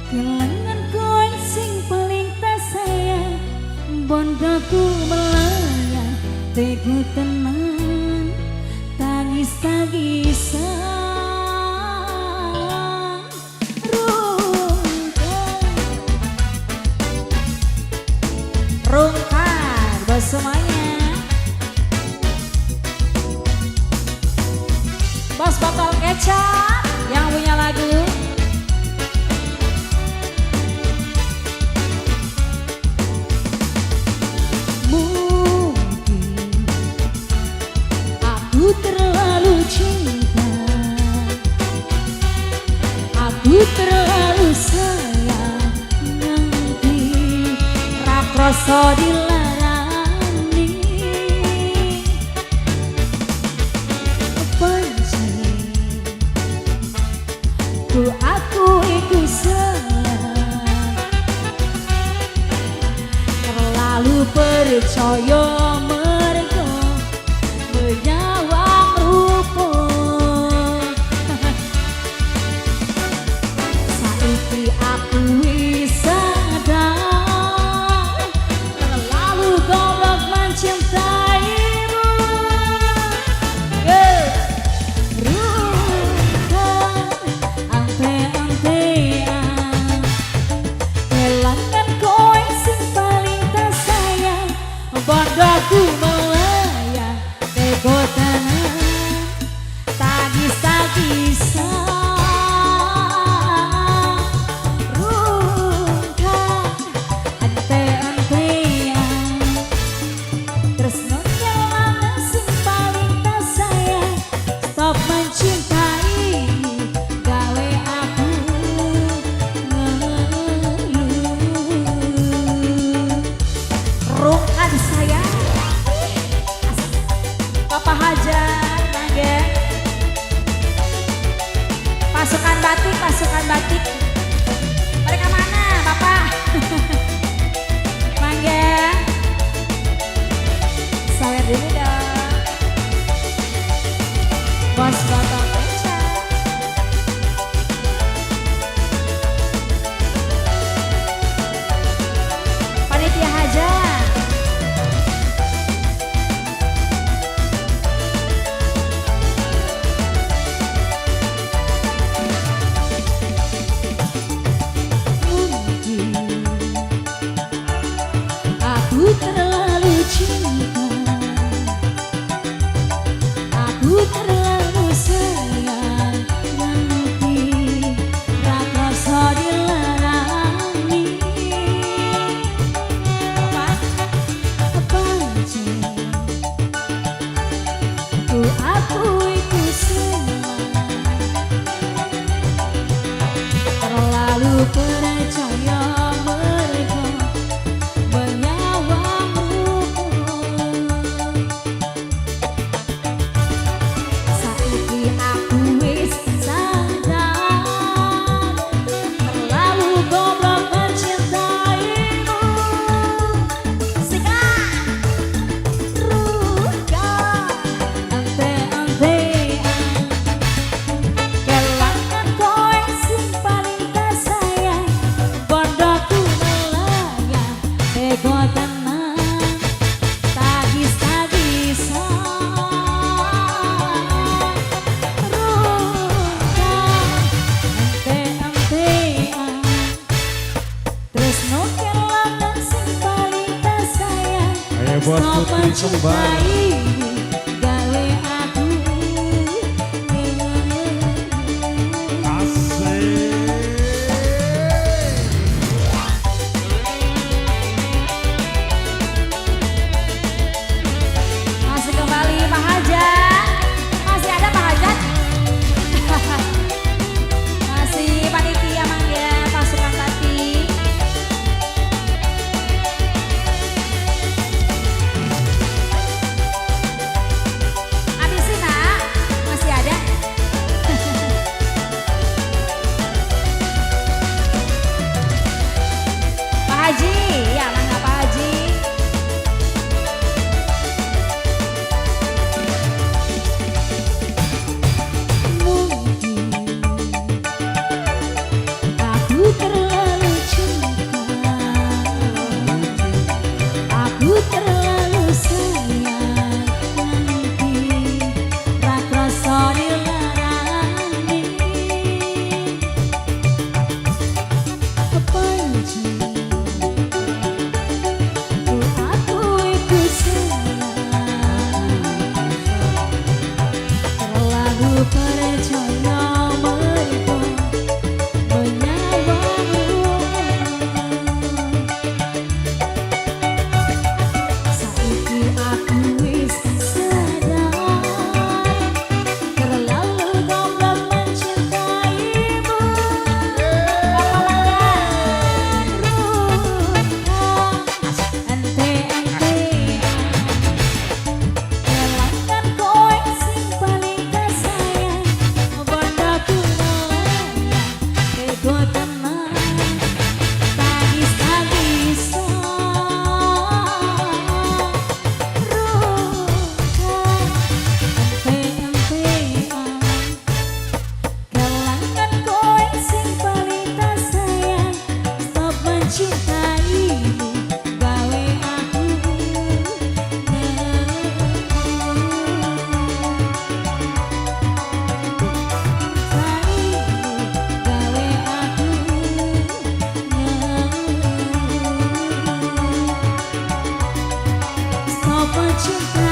Kelangan kowe sing paling tak sayang, bondoku melayang, teguh tenan, tangis-tangisan. Rungkat buat semuanya. Bos botol kecap yang punya lagu. Aku terlalu cinta, aku terlalu sayang, nanti rakroso dilarani. Pancen aku itu salah, terlalu percaya mereka menyawang rupa. Saiki aku wis sadar, terlalu goblok mencintaimu. Rukan ante-antean, kelangan kowe sing paling tak sayang, bondoku melayang, tega tenan, tagis-tagisan. Rungkat ante-antean, tresno kelangan sing paling tak sayang, stop mencintai, gawe aku ngeluh. Rungkat sayang, Papa Hajar, Mangga. Pasukan batik, pasukan batik. Mereka mana, Papa? Mangga. Sawer dulu dong. Bos botol kecap. Panitia Hajar. Mungkin aku terlalu cinta, aku terlalu sayang, nanti rakasa dilarani. Pancen aku itu salah, terlalu percaya mereka menyawang rupa. Saiki aku wis sadar, terlalu goblok mencintaimu. Sikat rukan ante-antean, kelangan kowe sing paling tak sayang, bondoku melayang, tega tenan, tagis-tagisan. Rungkat ante-antean, tresno kelangan sing paling tak sayang, Ayo buat stop Putri Kembar. mencintai, gawe aku ngeluh. Asik. Masih kembali Pak Hajar. Masih ada Pak Hajar? Masih panitia Mangga, pasukan batik. cinta